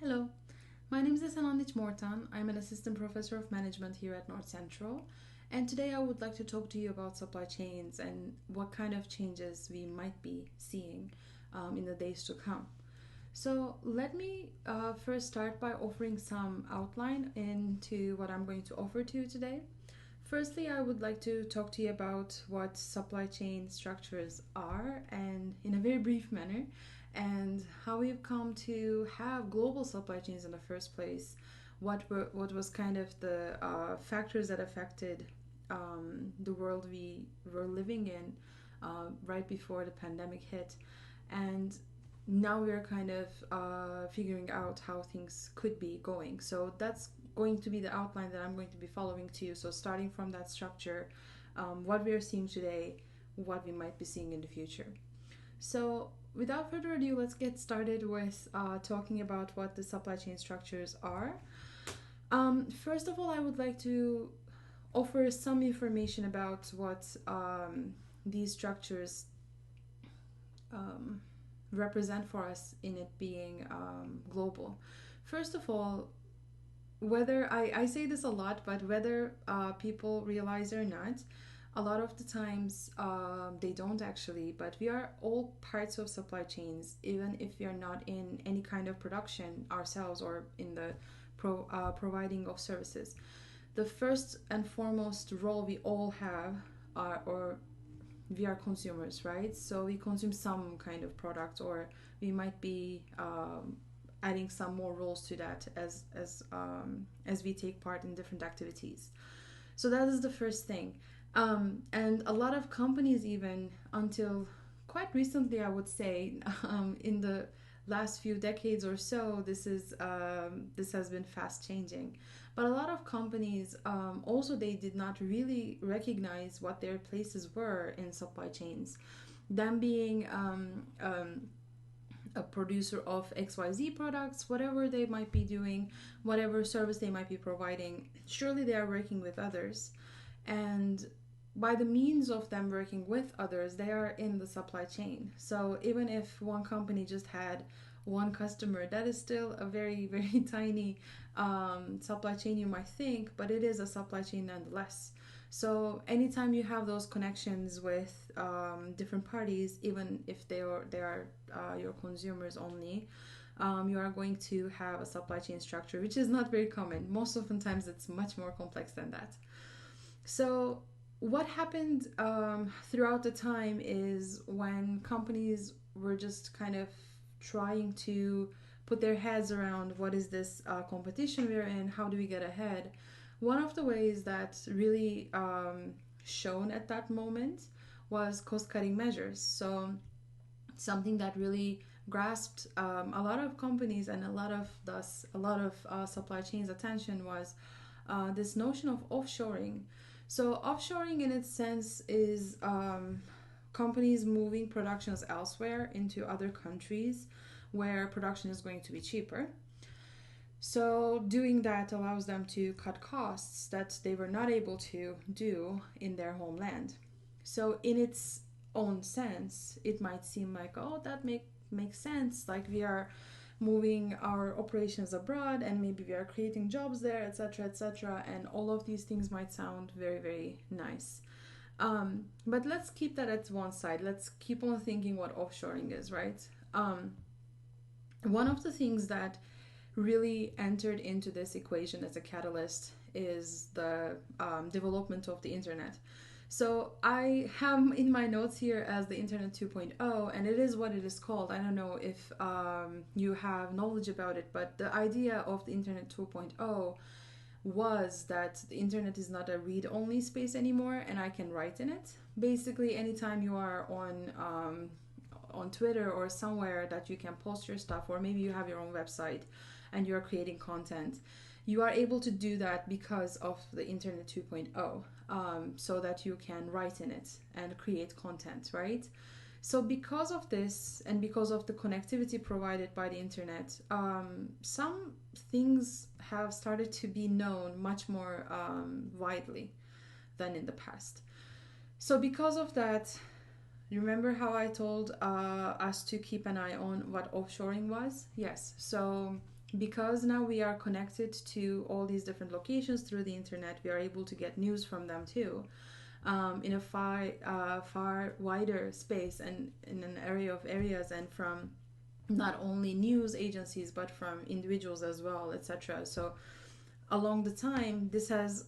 Hello, my name is Esen Andic-Mortan. I'm an assistant professor of management here at North Central, and today I would like to talk to you about supply chains and what kind of changes we might be seeing in the days to come. So let me first start by offering some outline into what I'm going to offer to you today. Firstly, I would like to talk to you about what supply chain structures are and in a very brief manner, and how we've come to have global supply chains in the first place. What was kind of the factors that affected the world we were living in right before the pandemic hit, and now we're kind of figuring out how things could be going. So that's going to be the outline that I'm going to be following to you. So starting from that structure, what we are seeing today, what we might be seeing in the future. So without further ado, let's get started with talking about what the supply chain structures are. First of all, I would like to offer some information about what these structures um, represent for us in it being global. First of all, whether I say this a lot, but whether people realize or not, a lot of the times they don't actually, but we are all parts of supply chains, even if we are not in any kind of production ourselves or in the providing of services. The first and foremost role we all have or we are consumers, right? So we consume some kind of product, or we might be adding some more roles to that as we take part in different activities. So that is the first thing. And a lot of companies, even until quite recently, I would say, in the last few decades or so, this has been fast changing. But a lot of companies also they did not really recognize what their places were in supply chains. Them being a producer of XYZ products, whatever they might be doing, whatever service they might be providing, surely they are working with others. And by the means of them working with others, they are in the supply chain. So even if one company just had one customer, that is still a very, very tiny supply chain, you might think, but it is a supply chain nonetheless. So anytime you have those connections with different parties, even if they are your consumers only, you are going to have a supply chain structure, which is not very common. Most oftentimes, it's much more complex than that. So what happened throughout the time is when companies were just kind of trying to put their heads around what is this competition we're in, how do we get ahead. One of the ways that really shown at that moment was cost-cutting measures. So something that really grasped a lot of companies and a lot of supply chains attention was this notion of offshoring. So offshoring in its sense is companies moving productions elsewhere into other countries where production is going to be cheaper. So doing that allows them to cut costs that they were not able to do in their homeland. So in its own sense, it might seem like, oh, that makes sense. Like we are moving our operations abroad and maybe we are creating jobs there, etc., etc. And all of these things might sound very, very nice. But let's keep that at one side. Let's keep on thinking what offshoring is, right? One of the things that really entered into this equation as a catalyst is the development of the internet. So I have in my notes here as the Internet 2.0, and it is what it is called. I don't know if you have knowledge about it, but the idea of the Internet 2.0 was that the internet is not a read-only space anymore, and I can write in it. Basically, anytime you are on Twitter or somewhere that you can post your stuff, or maybe you have your own website and you're creating content, you are able to do that because of the Internet 2.0, so that you can write in it and create content, right? So because of this and because of the connectivity provided by the internet, some things have started to be known much more widely than in the past. So because of that, remember how I told us to keep an eye on what offshoring was? Yes. So because now we are connected to all these different locations through the internet, we are able to get news from them too, in a far wider space and in an area of areas, and from not only news agencies but from individuals as well, etc. So along the time, this has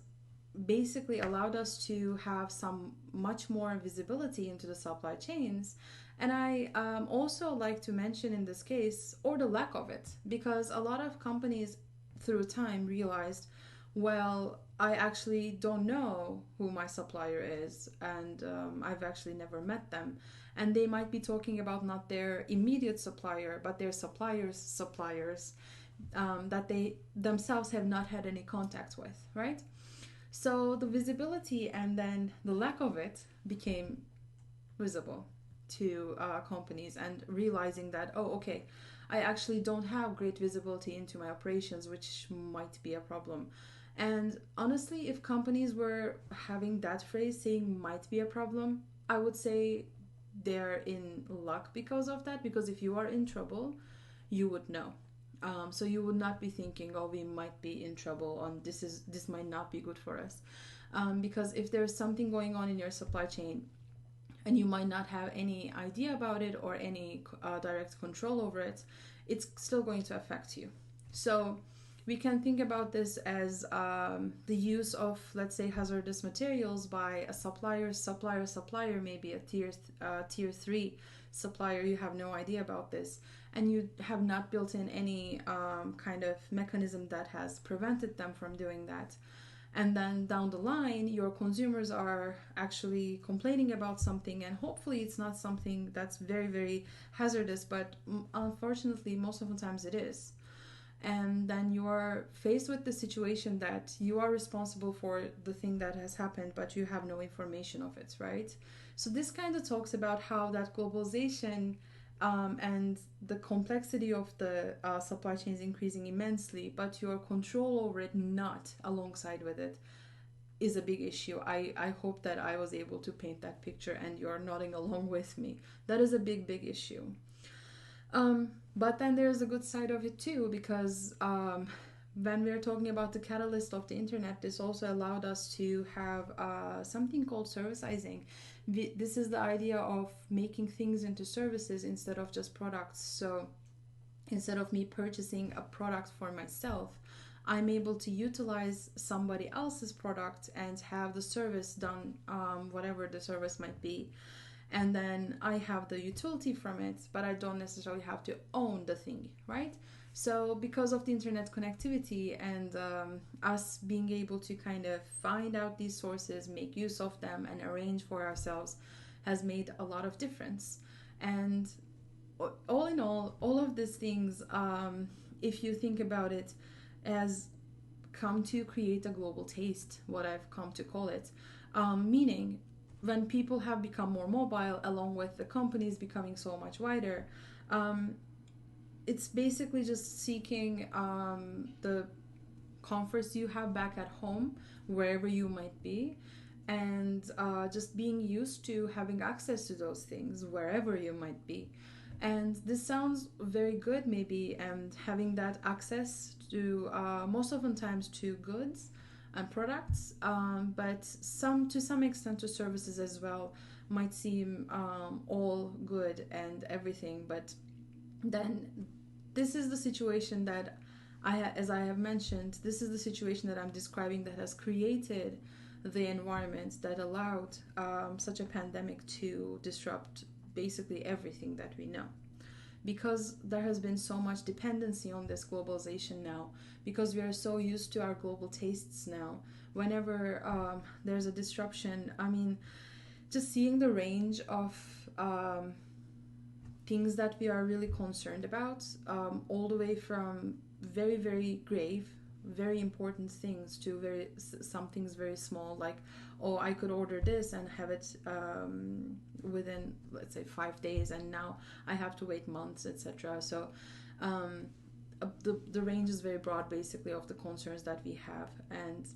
basically allowed us to have some much more visibility into the supply chains. And I also like to mention in this case, or the lack of it, because a lot of companies through time realized, well, I actually don't know who my supplier is, and I've actually never met them. And they might be talking about not their immediate supplier, but their supplier's suppliers, that they themselves have not had any contact with, right? So the visibility and then the lack of it became visible to companies, and realizing that, oh, okay, I actually don't have great visibility into my operations, which might be a problem. And honestly, if companies were having that phrase saying might be a problem, I would say they're in luck because of that, because if you are in trouble, you would know. So you would not be thinking, oh, we might be in trouble, on this might not be good for us. Because if there's something going on in your supply chain and you might not have any idea about it or any direct control over it, it's still going to affect you. So we can think about this as the use of, let's say, hazardous materials by a supplier, maybe a tier 3 supplier. You have no idea about this, and you have not built in any kind of mechanism that has prevented them from doing that. And then down the line, your consumers are actually complaining about something, and hopefully it's not something that's very, very hazardous, but unfortunately most of the times it is. And then you are faced with the situation that you are responsible for the thing that has happened, but you have no information of it, right? So this kind of talks about how that globalization and the complexity of the supply chain is increasing immensely, but your control over it not alongside with it is a big issue. I hope that I was able to paint that picture and you're nodding along with me. That is a big, big issue. But then there's a good side of it too, because when we're talking about the catalyst of the internet, this also allowed us to have something called servicizing. This is the idea of making things into services instead of just products. So instead of me purchasing a product for myself, I'm able to utilize somebody else's product and have the service done, whatever the service might be. And then I have the utility from it, but I don't necessarily have to own the thing, right? So because of the internet connectivity and us being able to kind of find out these sources, make use of them, and arrange for ourselves has made a lot of difference. And all in all of these things, if you think about it, has come to create a global taste, what I've come to call it, meaning when people have become more mobile, along with the companies becoming so much wider, it's basically just seeking the comforts you have back at home, wherever you might be, and just being used to having access to those things wherever you might be. And this sounds very good, maybe, and having that access to most often times to goods and products, but to some extent to services as well, might seem all good and everything. But then this is the situation that as I have mentioned, this is the situation that I'm describing that has created the environment that allowed such a pandemic to disrupt basically everything that we know. Because there has been so much dependency on this globalization now, because we are so used to our global tastes now, whenever there's a disruption, I mean, just seeing the range of things that we are really concerned about, all the way from very, very grave, very important things to some things very small, like, oh, I could order this and have it within, let's say, 5 days, and now I have to wait months, etc. So the range is very broad, basically, of the concerns that we have, and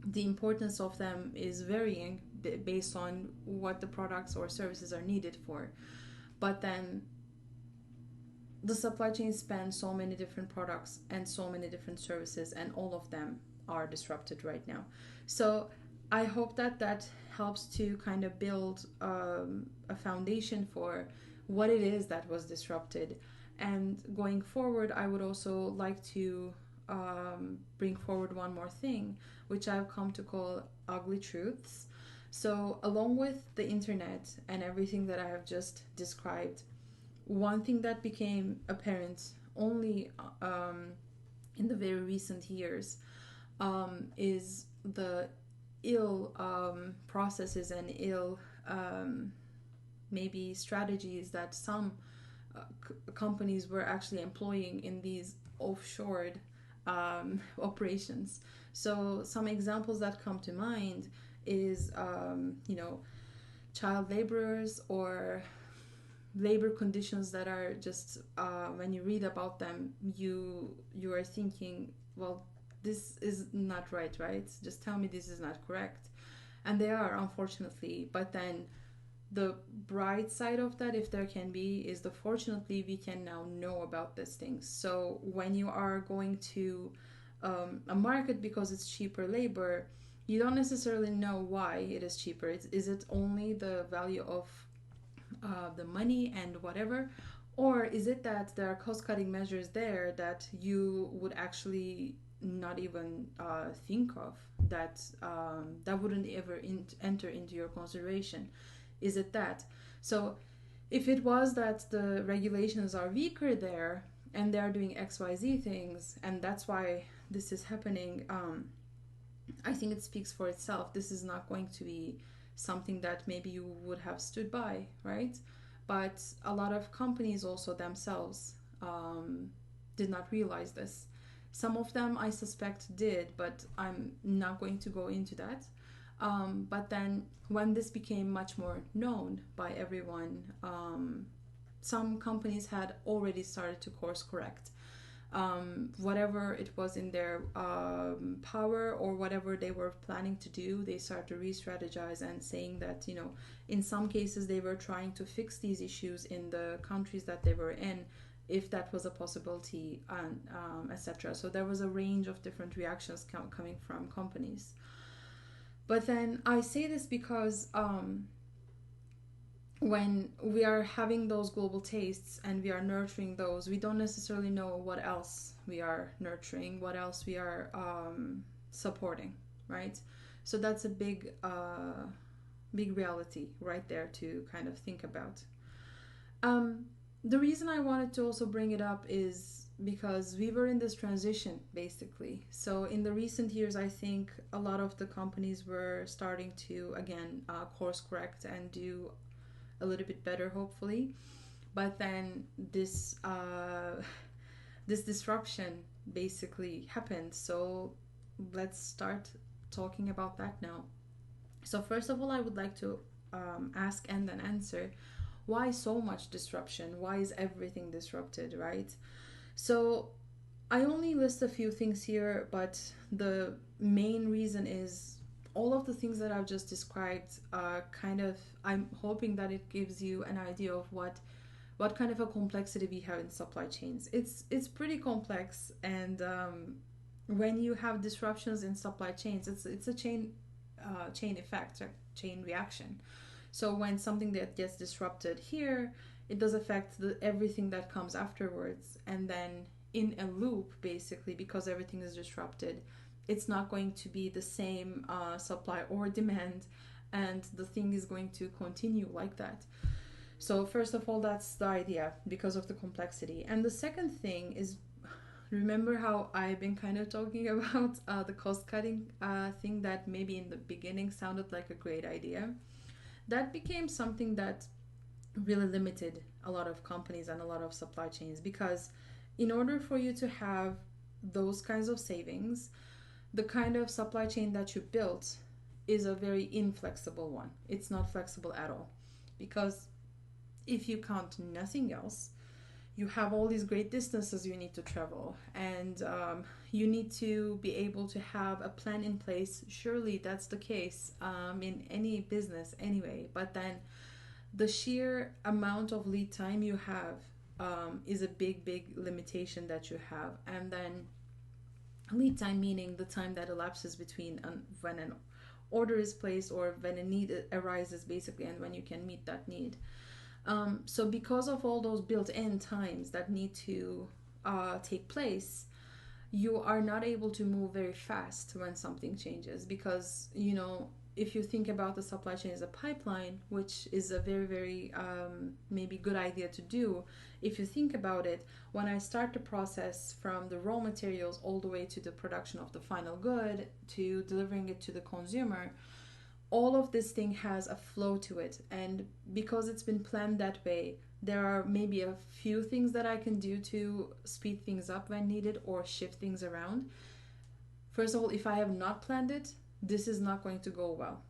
the importance of them is varying based on what the products or services are needed for. But then the supply chain spans so many different products and so many different services, and all of them are disrupted right now. So I hope that that helps to kind of build a foundation for what it is that was disrupted. And going forward, I would also like to bring forward one more thing, which I've come to call ugly truths. So, along with the internet and everything that I have just described, one thing that became apparent only in the very recent years is the ill processes and ill maybe strategies that some companies were actually employing in these offshored operations. So some examples that come to mind is child laborers or labor conditions that are just when you read about them, you are thinking, well, this is not right? Just tell me this is not correct. And they are, unfortunately. But then the bright side of that, if there can be, is the fortunately we can now know about these things. So when you are going to a market because it's cheaper labor, you don't necessarily know why it is cheaper. Is it only the value of the money and whatever, or is it that there are cost-cutting measures there that you would actually not even think of, that that wouldn't ever enter into your consideration? Is it that? So if it was that the regulations are weaker there and they're doing XYZ things and that's why this is happening, I think it speaks for itself. This is not going to be something that maybe you would have stood by, right? But a lot of companies also themselves did not realize this. Some of them I suspect did, but I'm not going to go into that. But then when this became much more known by everyone, some companies had already started to course correct. Whatever it was in their power or whatever they were planning to do, they started to re-strategize and saying that, in some cases they were trying to fix these issues in the countries that they were in, if that was a possibility, and etc. So there was a range of different reactions coming from companies. But then I say this because when we are having those global tastes and we are nurturing those, we don't necessarily know what else we are nurturing, what else we are supporting, right? So that's a big reality right there to kind of think about. The reason I wanted to also bring it up is because we were in this transition, basically. So in the recent years, I think a lot of the companies were starting to, again, course correct and do a little bit better, hopefully. But then this this disruption basically happened. So let's start talking about that now. So first of all, I would like to ask and then answer, why so much disruption? Why is everything disrupted, right? So I only list a few things here, but the main reason is all of the things that I've just described. I'm hoping that it gives you an idea of what kind of a complexity we have in supply chains. It's pretty complex, and when you have disruptions in supply chains, it's a chain effect, a chain reaction. So when something that gets disrupted here, it does affect everything that comes afterwards, and then in a loop, basically, because everything is disrupted, it's not going to be the same supply or demand, and the thing is going to continue like that. So first of all, that's the idea, because of the complexity. And the second thing is, remember how I've been kind of talking about the cost-cutting thing that maybe in the beginning sounded like a great idea? That became something that really limited a lot of companies and a lot of supply chains, because in order for you to have those kinds of savings, the kind of supply chain that you built is a very inflexible one. It's not flexible at all, because if you count nothing else, you have all these great distances you need to travel, and you need to be able to have a plan in place. Surely that's the case in any business anyway, but then the sheer amount of lead time you have is a big limitation that you have. And then lead time, meaning the time that elapses between when an order is placed or when a need arises, basically, and when you can meet that need. So because of all those built-in times that need to take place, you are not able to move very fast when something changes, because if you think about the supply chain as a pipeline, which is a very maybe good idea to do, if you think about it, when I start the process from the raw materials all the way to the production of the final good to delivering it to the consumer, all of this thing has a flow to it. And because it's been planned that way, there are maybe a few things that I can do to speed things up when needed or shift things around. First of all, if I have not planned it, this is not going to go well.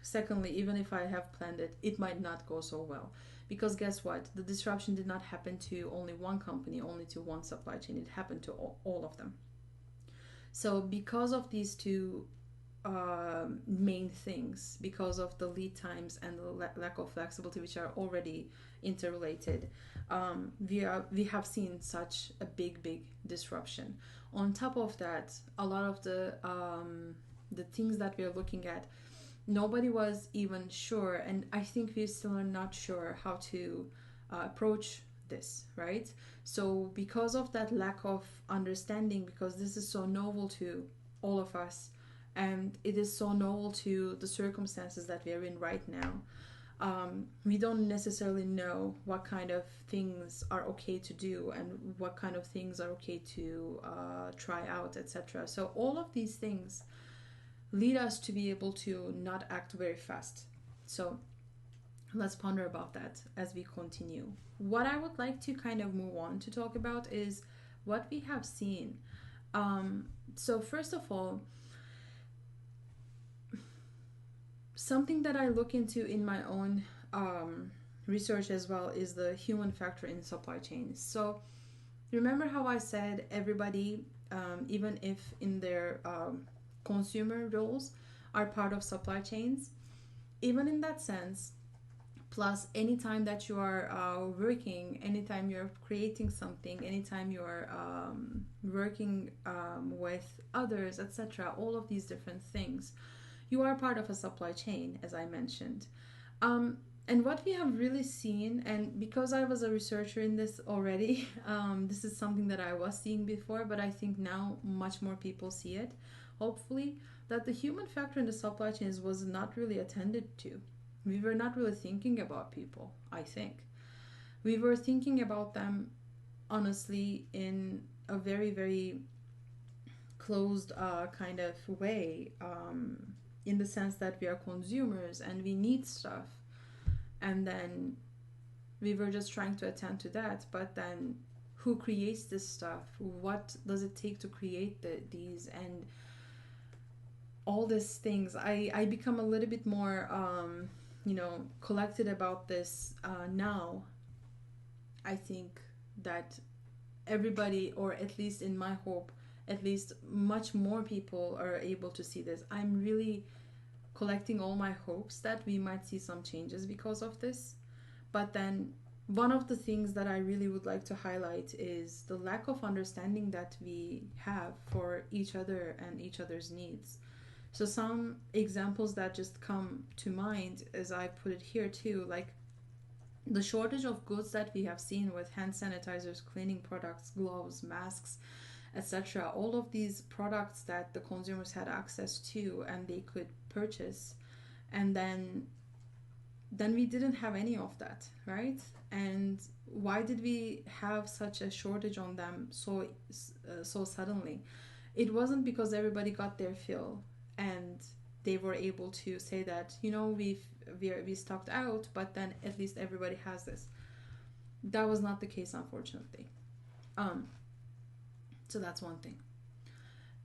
Secondly, even if I have planned it, it might not go so well. Because guess what? The disruption did not happen to only one company, only to one supply chain. It happened to all of them. So because of these two main things, because of the lead times and the lack of flexibility, which are already interrelated, we have seen such a big disruption. On top of that, a lot of the things that we are looking at, nobody was even sure, and I think we still are not sure how to approach this, right? So because of that lack of understanding, because this is so novel to all of us, and it is so novel to the circumstances that we are in right now, we don't necessarily know what kind of things are okay to do and what kind of things are okay to try out, etc. So all of these things lead us to be able to not act very fast. So let's ponder about that as we continue. What I would like to kind of move on to talk about is what we have seen. So first of all, something that I look into in my own research as well is the human factor in supply chains. So remember how I said everybody, even if in their consumer roles, are part of supply chains? Even in that sense, plus anytime that you are working, anytime you're creating something, anytime you're working with others, etc., all of these different things, you are part of a supply chain, as I mentioned. And what we have really seen, and because I was a researcher in this already, this is something that I was seeing before, but I think now much more people see it, hopefully, that the human factor in the supply chains was not really attended to. We were not really thinking about people, I think. We were thinking about them, honestly, in a very closed kind of way, in the sense that we are consumers and we need stuff. And then we were just trying to attend to that. But then who creates this stuff? What does it take to create these? And all these things. I become a little bit more, collected about this now. I think that everybody, or at least in my hope, at least much more people are able to see this. I'm really collecting all my hopes that we might see some changes because of this. But then one of the things that I really would like to highlight is the lack of understanding that we have for each other and each other's needs. So some examples that just come to mind as I put it here too, like the shortage of goods that we have seen with hand sanitizers, cleaning products, gloves, masks, etc. All of these products that the consumers had access to and they could purchase, and then we didn't have any of that, right? And why did we have such a shortage on them so suddenly? It wasn't because everybody got their fill and they were able to say that, we stocked out, but then at least everybody has this. That was not the case, unfortunately. So that's one thing.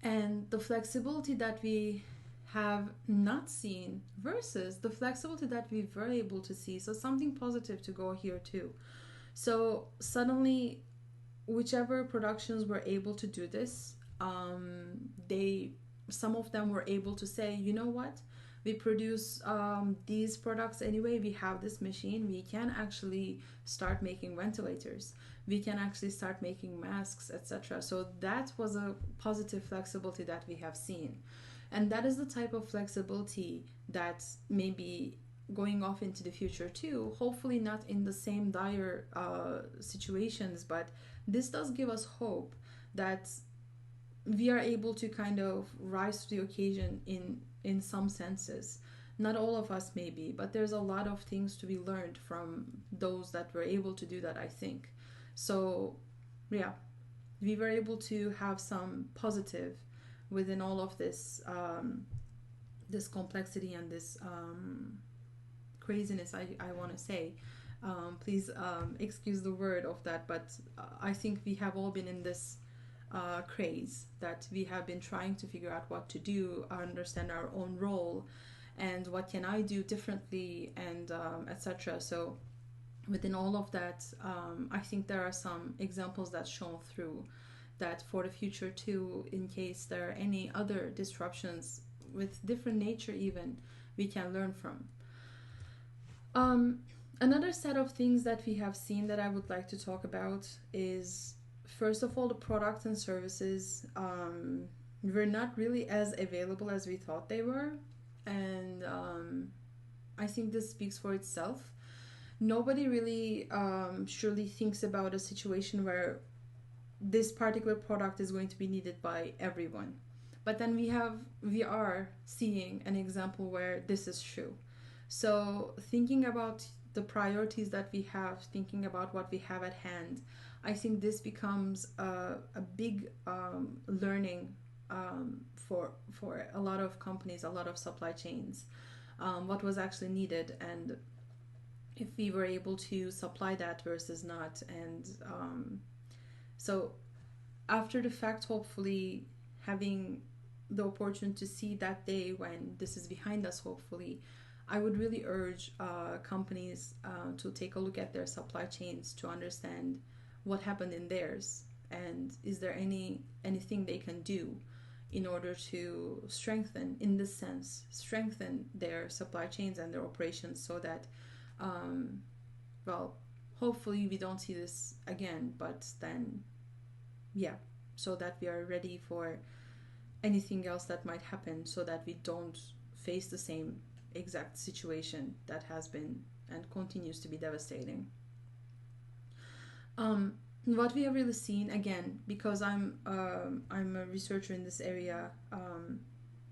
And the flexibility that we have not seen versus the flexibility that we were able to see. So something positive to go here too. So suddenly, whichever productions were able to do this, some of them were able to say, you know what, we produce these products anyway, we have this machine, we can actually start making ventilators. we can actually start making masks, etc. So that was a positive flexibility that we have seen. And that is the type of flexibility that maybe going off into the future too, hopefully not in the same dire situations, but this does give us hope that we are able to kind of rise to the occasion in some senses. Not all of us maybe, but there's a lot of things to be learned from those that were able to do that, I think. So yeah, we were able to have some positive within all of this this complexity and this craziness, I want to say. Please excuse the word of that, but I think we have all been in this craze that we have been trying to figure out what to do, understand our own role, and what can I do differently, and etc. So within all of that, I think there are some examples that shown through that for the future too, in case there are any other disruptions with different nature even, we can learn from. Another set of things that we have seen that I would like to talk about is, first of all, the products and services were not really as available as we thought they were. And I think this speaks for itself. Nobody really surely thinks about a situation where this particular product is going to be needed by everyone. But then we are seeing an example where this is true. So thinking about the priorities that we have, thinking about what we have at hand, I think this becomes a big learning for a lot of companies, a lot of supply chains, what was actually needed, and if we were able to supply that versus not. And so after the fact, hopefully having the opportunity to see that day when this is behind us, hopefully, I would really urge companies to take a look at their supply chains to understand what happened in theirs, and is there anything they can do in order to strengthen, in this sense, strengthen their supply chains and their operations, so that well, hopefully we don't see this again, but then yeah, so that we are ready for anything else that might happen, so that we don't face the same exact situation that has been and continues to be devastating. What we have really seen, again, because I'm a researcher in this area,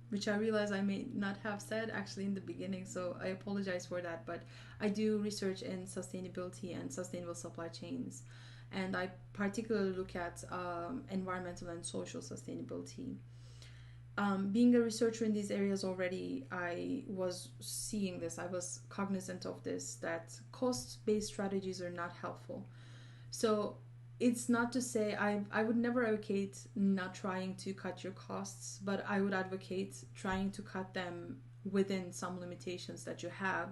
which I realize I may not have said actually in the beginning, so I apologize for that, but I do research in sustainability and sustainable supply chains, and I particularly look at environmental and social sustainability. Being a researcher in these areas already, I was seeing this, I was cognizant of this, that cost-based strategies are not helpful. So it's not to say I would never advocate not trying to cut your costs, but I would advocate trying to cut them within some limitations that you have.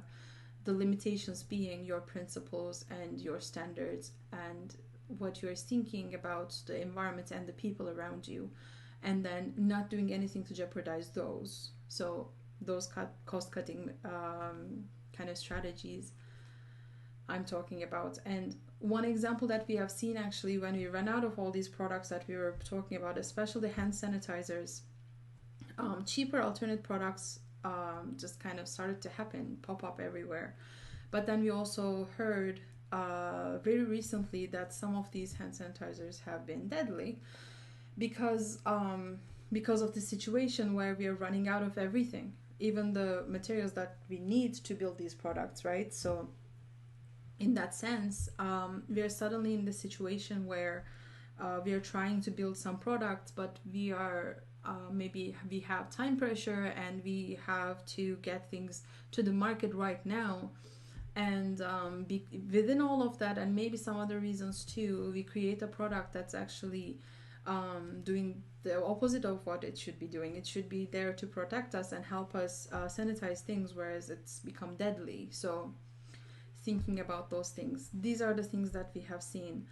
The limitations being your principles and your standards and what you're thinking about the environment and the people around you, and then not doing anything to jeopardize those. So those cost-cutting kind of strategies I'm talking about. And one example that we have seen actually when we ran out of all these products that we were talking about, especially hand sanitizers, cheaper alternate products just kind of started to pop up everywhere. But then we also heard very recently that some of these hand sanitizers have been deadly because of the situation where we are running out of everything, even the materials that we need to build these products, right? So in that sense, we are suddenly in the situation where we are trying to build some products, but we are maybe we have time pressure and we have to get things to the market right now. And within all of that, and maybe some other reasons too, we create a product that's actually doing the opposite of what it should be doing. It should be there to protect us and help us sanitize things, whereas it's become deadly. So thinking about those things, these are the things that we have seen.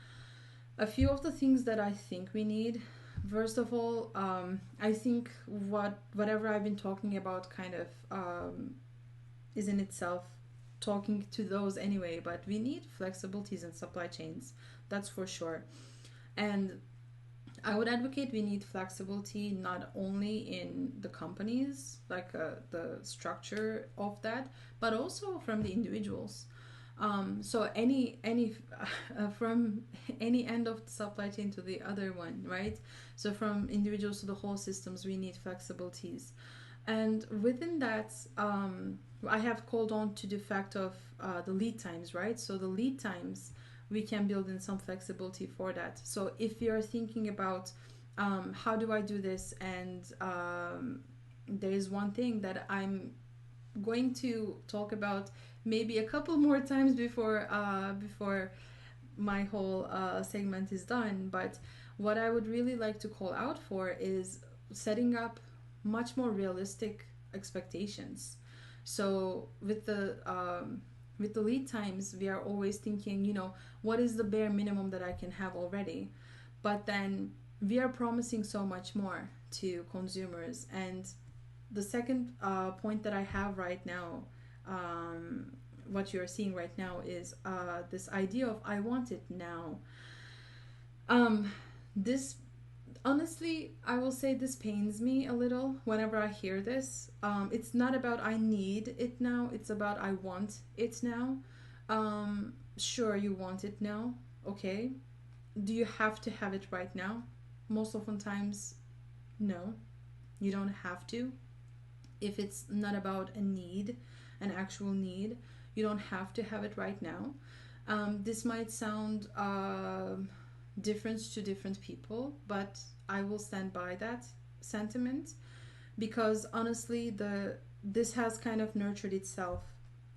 A few of the things that I think we need, first of all, I think whatever I've been talking about kind of is in itself talking to those anyway, but we need flexibilities in supply chains, that's for sure. And I would advocate we need flexibility not only in the companies, like the structure of that, but also from the individuals. So any from any end of the supply chain to the other one, right? So from individuals to the whole systems, we need flexibilities. And within that, I have called on to the fact of the lead times, right? So the lead times, we can build in some flexibility for that. So if you're thinking about how do I do this, and there is one thing that I'm going to talk about maybe a couple more times before my whole segment is done. But what I would really like to call out for is setting up much more realistic expectations. So with the lead times, we are always thinking, what is the bare minimum that I can have already? But then we are promising so much more to consumers. And the second point that I have right now, what you're seeing right now, is this idea of I want it now. This honestly, I will say this pains me a little whenever I hear this. It's not about I need it now, it's about I want it now. Sure, you want it now, okay. Do you have to have it right now? Most often times, no, you don't have to. If it's not about a need, an actual need, you don't have to have it right now. This might sound different to different people, but I will stand by that sentiment, because honestly, this has kind of nurtured itself.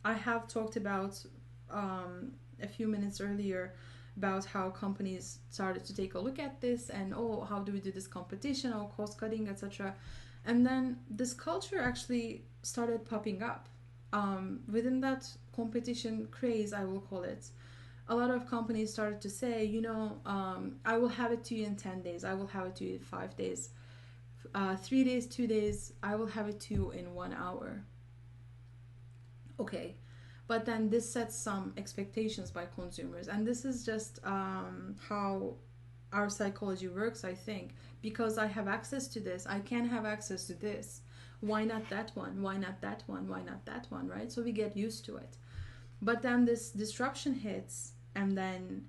I have talked about a few minutes earlier about how companies started to take a look at this, and how do we do this competition, or cost cutting, etc. And then this culture actually started popping up. Within that competition craze, I will call it, a lot of companies started to say, I will have it to you in 10 days, I will have it to you in 5 days, 3 days, 2 days, I will have it to you in 1 hour. Okay, but then this sets some expectations by consumers, and this is just how our psychology works, I think. Because I have access to this, I can have access to this. Why not that one? Why not that one? Why not that one, right? So we get used to it. But then this disruption hits, and then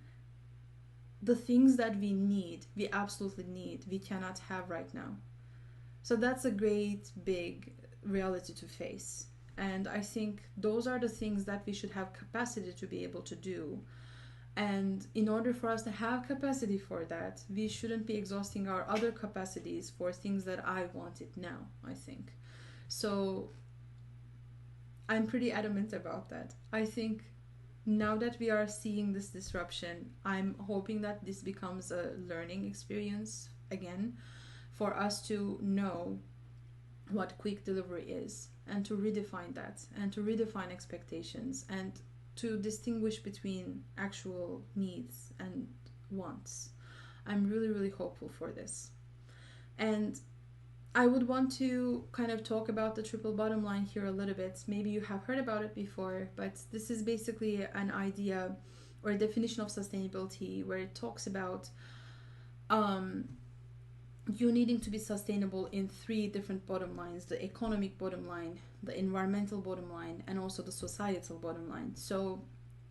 the things that we absolutely need, we cannot have right now. So that's a great big reality to face. And I think those are the things that we should have capacity to be able to do. And in order for us to have capacity for that, we shouldn't be exhausting our other capacities for things that I want it now, I think. So I'm pretty adamant about that. I think now that we are seeing this disruption, I'm hoping that this becomes a learning experience again, for us to know what quick delivery is, and to redefine that, and to redefine expectations, and to distinguish between actual needs and wants. I'm really, really hopeful for this. And I would want to kind of talk about the triple bottom line here a little bit. Maybe you have heard about it before, but this is basically an idea or a definition of sustainability where it talks about you needing to be sustainable in 3 different bottom lines: the economic bottom line, the environmental bottom line, and also the societal bottom line. So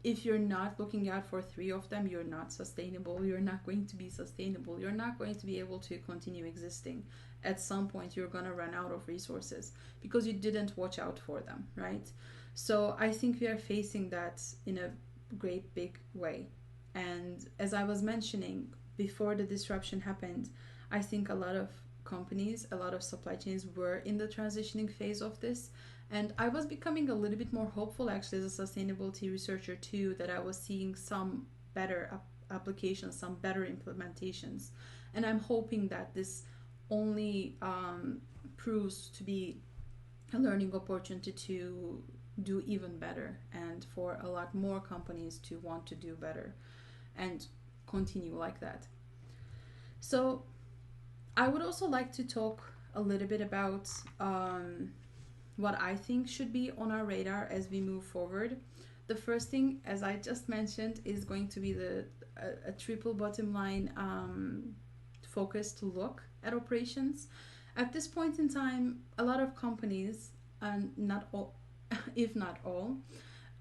if you're not looking out for 3 of them, you're not sustainable, you're not going to be sustainable, you're not going to be able to continue existing. At some point you're going to run out of resources because you didn't watch out for them, right? So I think we are facing that in a great big way. And as I was mentioning, before the disruption happened, I think a lot of companies, a lot of supply chains were in the transitioning phase of this. And I was becoming a little bit more hopeful, actually, as a sustainability researcher too, that I was seeing some better applications, some better implementations. And I'm hoping that this only proves to be a learning opportunity to do even better, and for a lot more companies to want to do better and continue like that. So I would also like to talk a little bit about what I think should be on our radar as we move forward. The first thing, as I just mentioned, is going to be a triple bottom line focused look at operations. At this point in time, a lot of companies, and not all, if not all,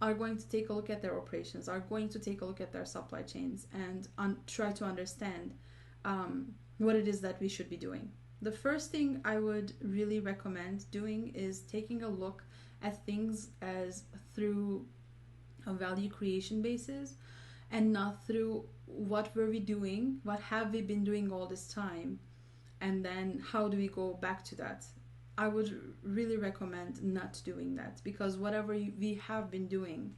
are going to take a look at their operations, are going to take a look at their supply chains, and try to understand what it is that we should be doing. The first thing I would really recommend doing is taking a look at things as through a value creation basis, and not through what were we doing, what have we been doing all this time, and then how do we go back to that. I would really recommend not doing that, because whatever we have been doing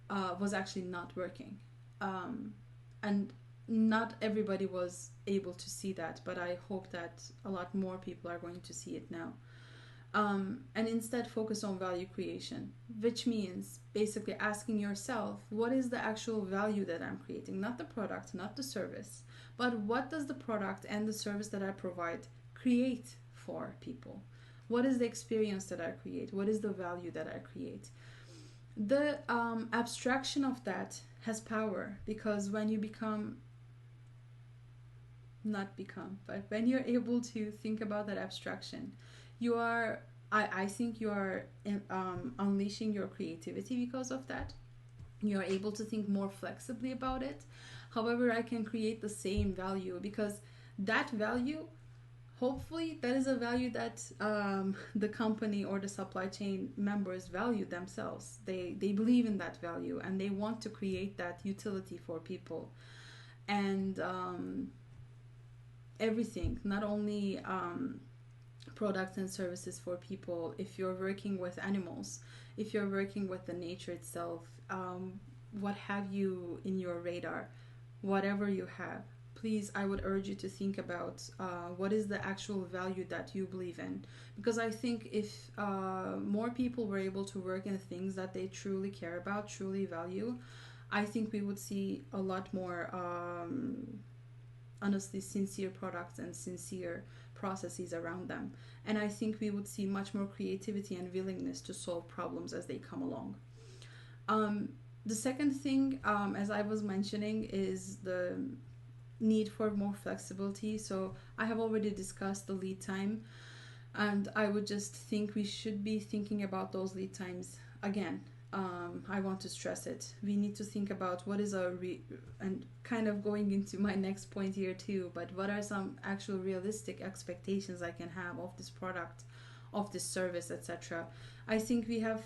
was actually not working. And not everybody was able to see that, but I hope that a lot more people are going to see it now. And instead focus on value creation, which means basically asking yourself, what is the actual value that I'm creating? Not the product, not the service, but what does the product and the service that I provide create for people? What is the experience that I create? What is the value that I create? The abstraction of that has power, because when you when you're able to think about that abstraction, you are, I think you are unleashing your creativity because of that. You're able to think more flexibly about it. However, I can create the same value, because that value, hopefully, that is a value that the company or the supply chain members value themselves. They believe in that value, and they want to create that utility for people. And everything, not only products and services for people. If you're working with animals, if you're working with the nature itself, what have you in your radar, whatever you have, please, I would urge you to think about what is the actual value that you believe in. Because I think if more people were able to work in things that they truly care about, truly value, I think we would see a lot more honestly sincere products and sincere processes around them. And I think we would see much more creativity and willingness to solve problems as they come along. The second thing, as I was mentioning, is the need for more flexibility. So I have already discussed the lead time, and I would just think we should be thinking about those lead times again. I want to stress it. We need to think about what is and kind of going into my next point here too, but what are some actual realistic expectations I can have of this product, of this service, etc. I think we had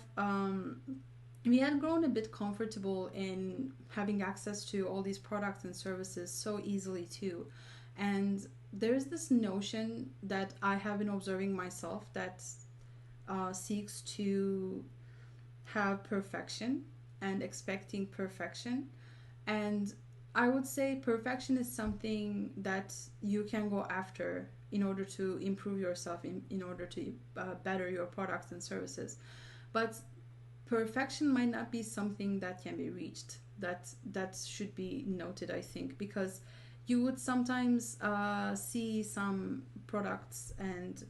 grown a bit comfortable in having access to all these products and services so easily too. And there's this notion that I have been observing myself that seeks to have perfection and expecting perfection. And I would say perfection is something that you can go after in order to improve yourself, in order to better your products and services. But perfection might not be something that can be reached. That should be noted, I think, because you would sometimes see some products and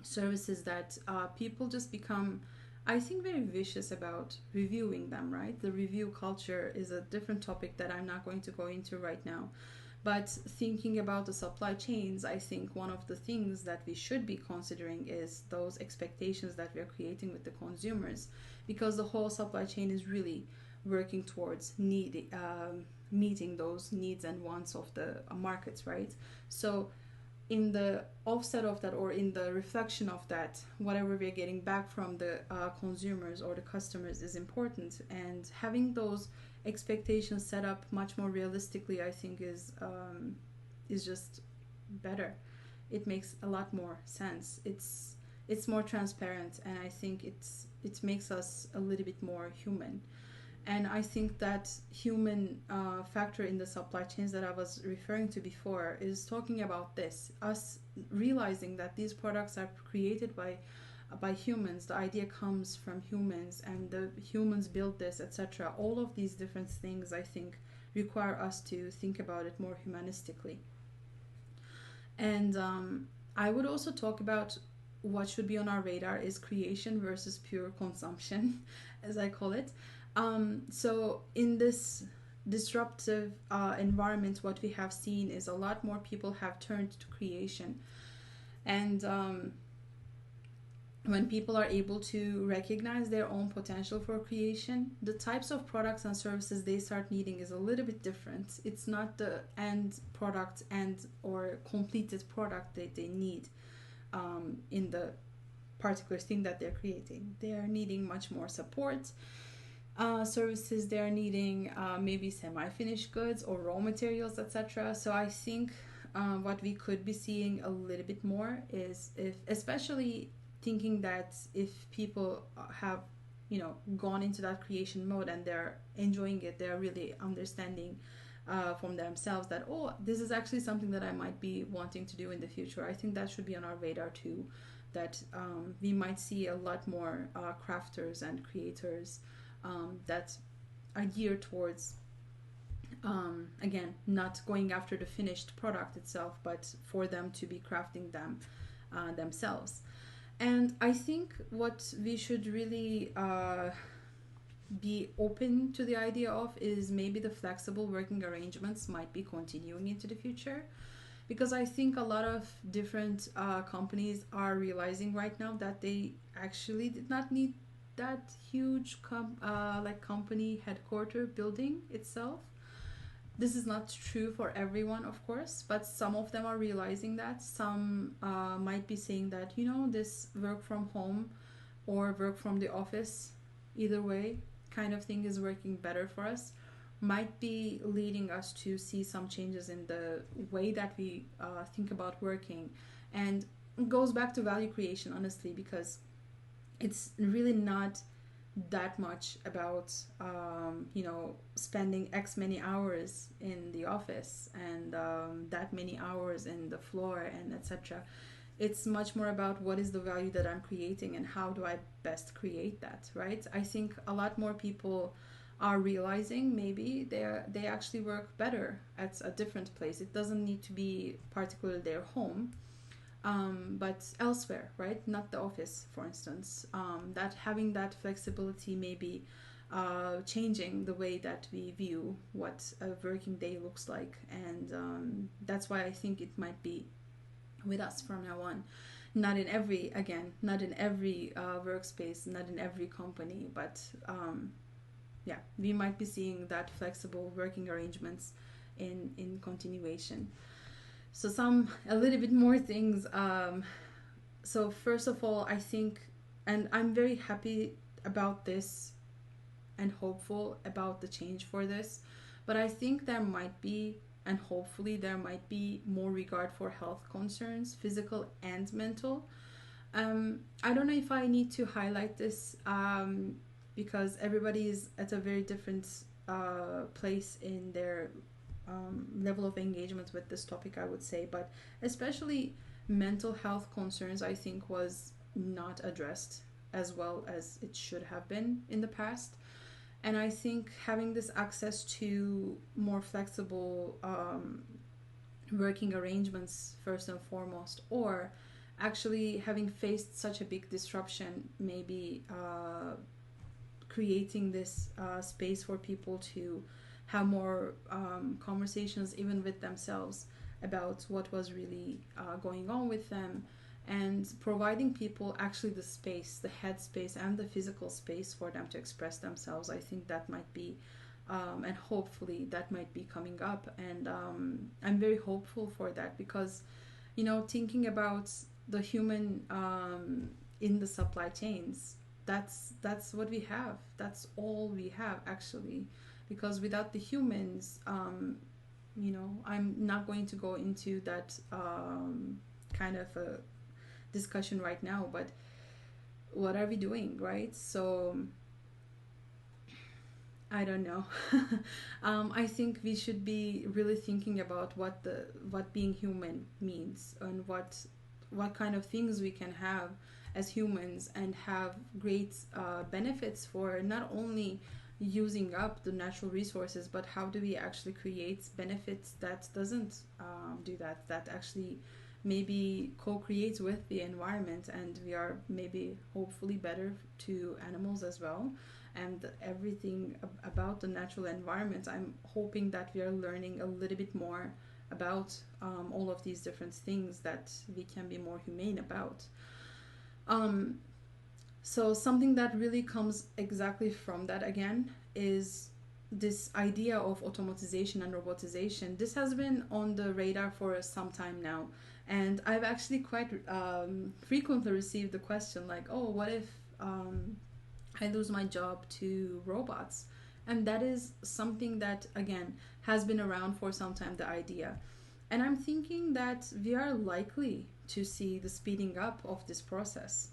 services that people just become, I think, very vicious about reviewing them, right? The review culture is a different topic that I'm not going to go into right now. But thinking about the supply chains, I think one of the things that we should be considering is those expectations that we're creating with the consumers, because the whole supply chain is really working towards meeting those needs and wants of the markets, right? So in the offset of that, or in the reflection of that, whatever we're getting back from the consumers or the customers is important. And having those expectations set up much more realistically, I think is just better. It makes a lot more sense. It's more transparent, and I think it makes us a little bit more human. And I think that human factor in the supply chains that I was referring to before is talking about this, us realizing that these products are created by humans. The idea comes from humans, and the humans built this, etc. All of these different things, I think, require us to think about it more humanistically. And I would also talk about what should be on our radar is creation versus pure consumption, as I call it. So in this disruptive environment, what we have seen is a lot more people have turned to creation. And when people are able to recognize their own potential for creation, the types of products and services they start needing is a little bit different. It's not the end product and or completed product that they need in the particular thing that they're creating. They are needing much more support services. They are needing maybe semi-finished goods or raw materials, etc. So I think what we could be seeing a little bit more is, if especially thinking that if people have gone into that creation mode and they're enjoying it, they're really understanding from themselves that, oh, this is actually something that I might be wanting to do in the future. I think that should be on our radar too, that we might see a lot more crafters and creators that are geared towards again, not going after the finished product itself, but for them to be crafting them themselves. And I think what we should really be open to the idea of is maybe the flexible working arrangements might be continuing into the future, because I think a lot of different companies are realizing right now that they actually did not need that huge company headquarter building itself. This is not true for everyone, of course, but some of them are realizing that. Some might be saying that, this work from home or work from the office, either way, kind of thing is working better for us, might be leading us to see some changes in the way that we think about working. And it goes back to value creation, honestly, because it's really not that much about spending X many hours in the office and that many hours in the floor and etc. It's much more about what is the value that I'm creating and how do I best create that, right? I think a lot more people are realizing maybe they actually work better at a different place. It doesn't need to be particularly their home, but elsewhere, right? Not the office, for instance. That having that flexibility may be changing the way that we view what a working day looks like, and that's why I think it might be with us from now on. Not in every workspace, not in every company, but yeah, we might be seeing that flexible working arrangements in continuation. So a little bit more things. So first of all, I think, and I'm very happy about this and hopeful about the change for this, but I think there might be, and hopefully there might be, more regard for health concerns, physical and mental. I don't know if I need to highlight this because everybody is at a very different place in their level of engagement with this topic, I would say, but especially mental health concerns, I think, was not addressed as well as it should have been in the past. And I think having this access to more flexible working arrangements, first and foremost, or actually having faced such a big disruption, maybe creating this space for people to have more conversations even with themselves about what was really going on with them, and providing people actually the space, the headspace and the physical space for them to express themselves. I think that might be and hopefully that might be coming up, and I'm very hopeful for that, because thinking about the human in the supply chains, that's what we have. That's all we have, actually, because without the humans, I'm not going to go into that kind of a discussion right now, but what are we doing, right? So I don't know. I think we should be really thinking about what being human means, and what kind of things we can have as humans and have great benefits for, not only using up the natural resources, but how do we actually create benefits that doesn't do that actually maybe co-create with the environment, and we are maybe hopefully better to animals as well. And everything about the natural environment, I'm hoping that we are learning a little bit more about all of these different things that we can be more humane about. Um, so something that really comes exactly from that again is this idea of automatization and robotization. This has been on the radar for some time now, and I've actually quite frequently received the question like, oh, what if I lose my job to robots? And that is something that, again, has been around for some time, the idea. And I'm thinking that we are likely to see the speeding up of this process.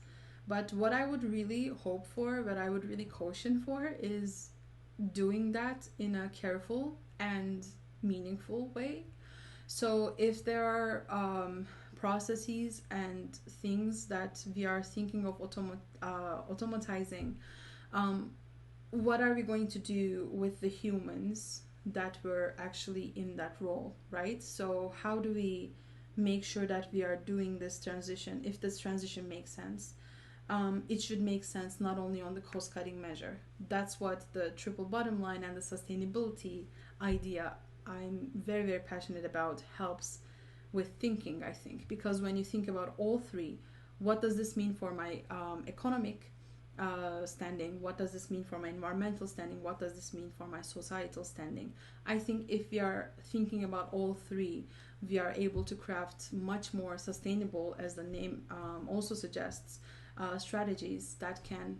But what I would really hope for, what I would really caution for, is doing that in a careful and meaningful way. So if there are processes and things that we are thinking of automatizing, um, what are we going to do with the humans that were actually in that role, right? So how do we make sure that we are doing this transition, if this transition makes sense? It should make sense not only on the cost-cutting measure. That's what the triple bottom line and the sustainability idea I'm very, very passionate about helps with thinking, I think. Because when you think about all three, what does this mean for my economic standing? What does this mean for my environmental standing? What does this mean for my societal standing? I think if we are thinking about all three, we are able to craft much more sustainable, as the name also suggests, strategies that can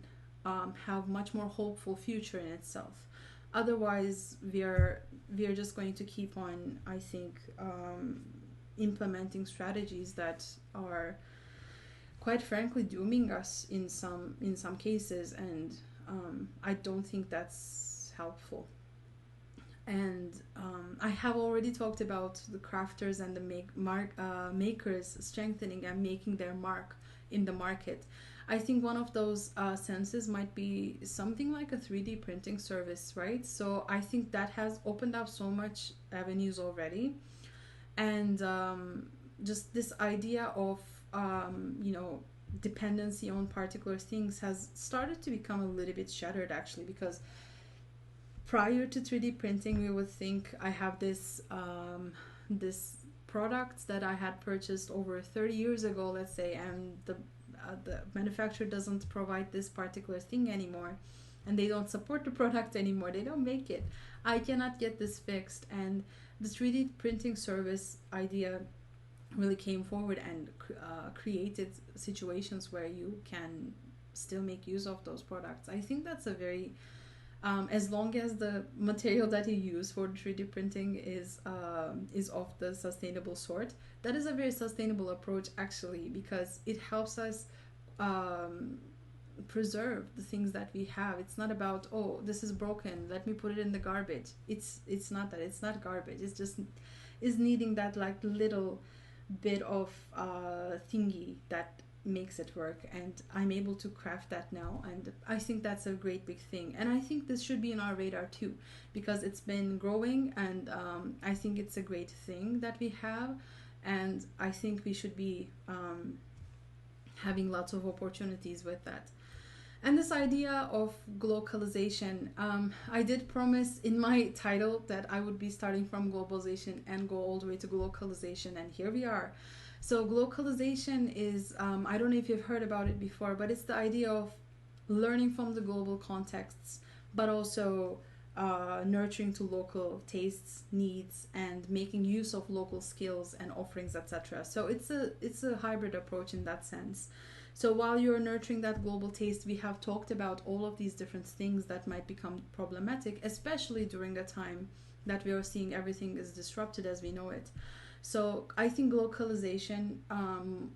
have much more hopeful future in itself. Otherwise, we are just going to keep on, I think, implementing strategies that are, quite frankly, dooming us in some cases, and I don't think that's helpful. And I have already talked about the crafters and the makers strengthening and making their mark in the market. I think one of those senses might be something like a 3D printing service, right? So I think that has opened up so much avenues already. And just this idea of, dependency on particular things has started to become a little bit shattered, actually, because prior to 3D printing, we would think I have this product that I had purchased over 30 years ago, let's say, and the manufacturer doesn't provide this particular thing anymore, and they don't support the product anymore, they don't make it, I cannot get this fixed. And the 3D printing service idea really came forward and created situations where you can still make use of those products. I think that's a very as long as the material that you use for 3D printing is of the sustainable sort, that is a very sustainable approach, actually, because it helps us preserve the things that we have. It's not about, oh, this is broken, let me put it in the garbage. It's not that. It's not garbage. It's just is needing that like little bit of thingy that makes it work, and I'm able to craft that now, and I think that's a great big thing. And I think this should be on our radar too, because it's been growing, and I think it's a great thing that we have, and I think we should be having lots of opportunities with that. And this idea of globalization, I did promise in my title that I would be starting from globalization and go all the way to glocalization, and here we are. So glocalization is, I don't know if you've heard about it before, but it's the idea of learning from the global contexts, but also nurturing to local tastes, needs, and making use of local skills and offerings, etc. So it's a hybrid approach in that sense. So while you're nurturing that global taste, we have talked about all of these different things that might become problematic, especially during the time that we are seeing everything is disrupted as we know it. So I think glocalization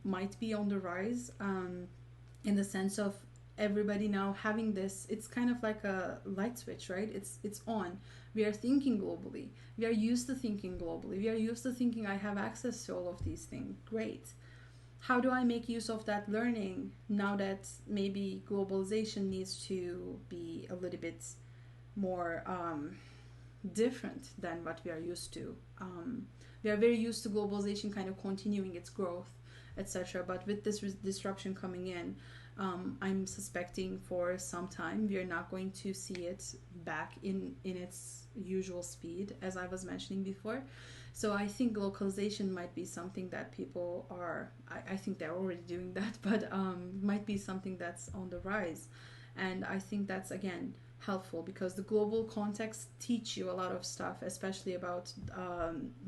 might be on the rise, in the sense of everybody now having this. It's kind of like a light switch, right? It's on. We are thinking globally. We are used to thinking globally. We are used to thinking I have access to all of these things. Great. How do I make use of that learning now that maybe globalization needs to be a little bit more different than what we are used to. We are very used to globalization kind of continuing its growth, etc. But with this disruption coming in, I'm suspecting for some time we are not going to see it back in its usual speed, as I was mentioning before. So I think localization might be something that people are, I think they're already doing that, but might be something that's on the rise. And I think that's, again, helpful because the global context teach you a lot of stuff, especially about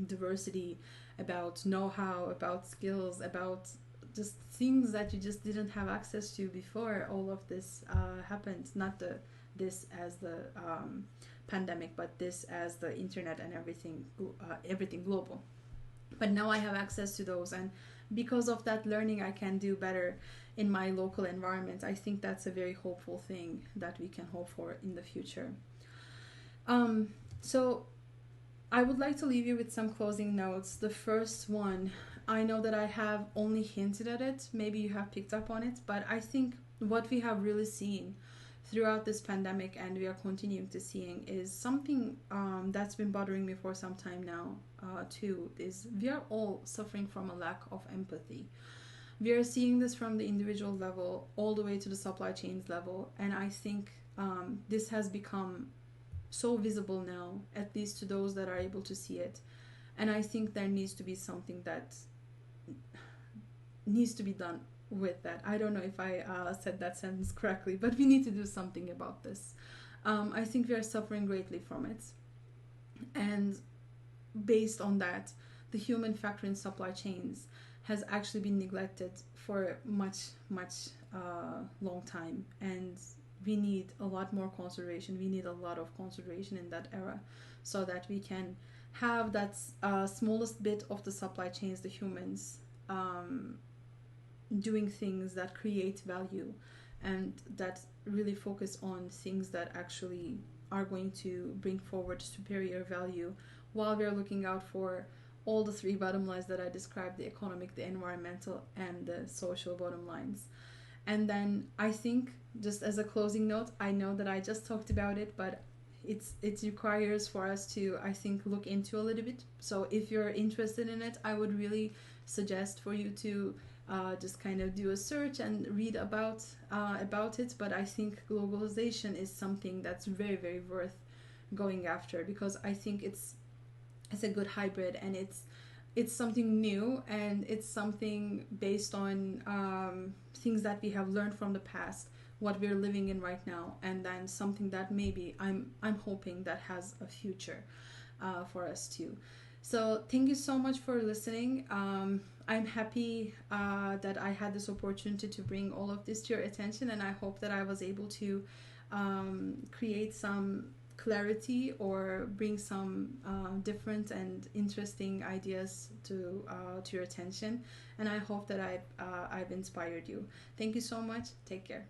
diversity, about know-how, about skills, about just things that you just didn't have access to before all of this happened. Not this as the pandemic, but this as the internet and everything global. But now I have access to those, and because of that learning, I can do better in my local environment. I think that's a very hopeful thing that we can hope for in the future. So I would like to leave you with some closing notes. The first one, I know that I have only hinted at it, maybe you have picked up on it, but I think what we have really seen throughout this pandemic, and we are continuing to seeing, is something that's been bothering me for some time now too, is we are all suffering from a lack of empathy. We are seeing this from the individual level all the way to the supply chains level, and I think this has become so visible now, at least to those that are able to see it. And I think there needs to be something that needs to be done with that. I don't know if I said that sentence correctly, but we need to do something about this. I think we are suffering greatly from it. And based on that, the human factor in supply chains has actually been neglected for much long time, and we need a lot more consideration. We need a lot of consideration in that era, so that we can have that smallest bit of the supply chains, the humans, doing things that create value and that really focus on things that actually are going to bring forward superior value, while we're looking out for all the three bottom lines that I described: the economic, the environmental, and the social bottom lines. And then I think, just as a closing note, I know that I just talked about it, but it requires for us to, I think, look into a little bit. So if you're interested in it, I would really suggest for you to just kind of do a search and read about it. But I think globalization is something that's very, very worth going after, because I think it's a good hybrid, and it's something new, and it's something based on things that we have learned from the past, what we're living in right now, and then something that maybe I'm hoping that has a future for us too. So thank you so much for listening. I'm happy that I had this opportunity to bring all of this to your attention, and I hope that I was able to create some clarity or bring some different and interesting ideas to your attention. And I hope that I've inspired you. Thank you so much. Take care.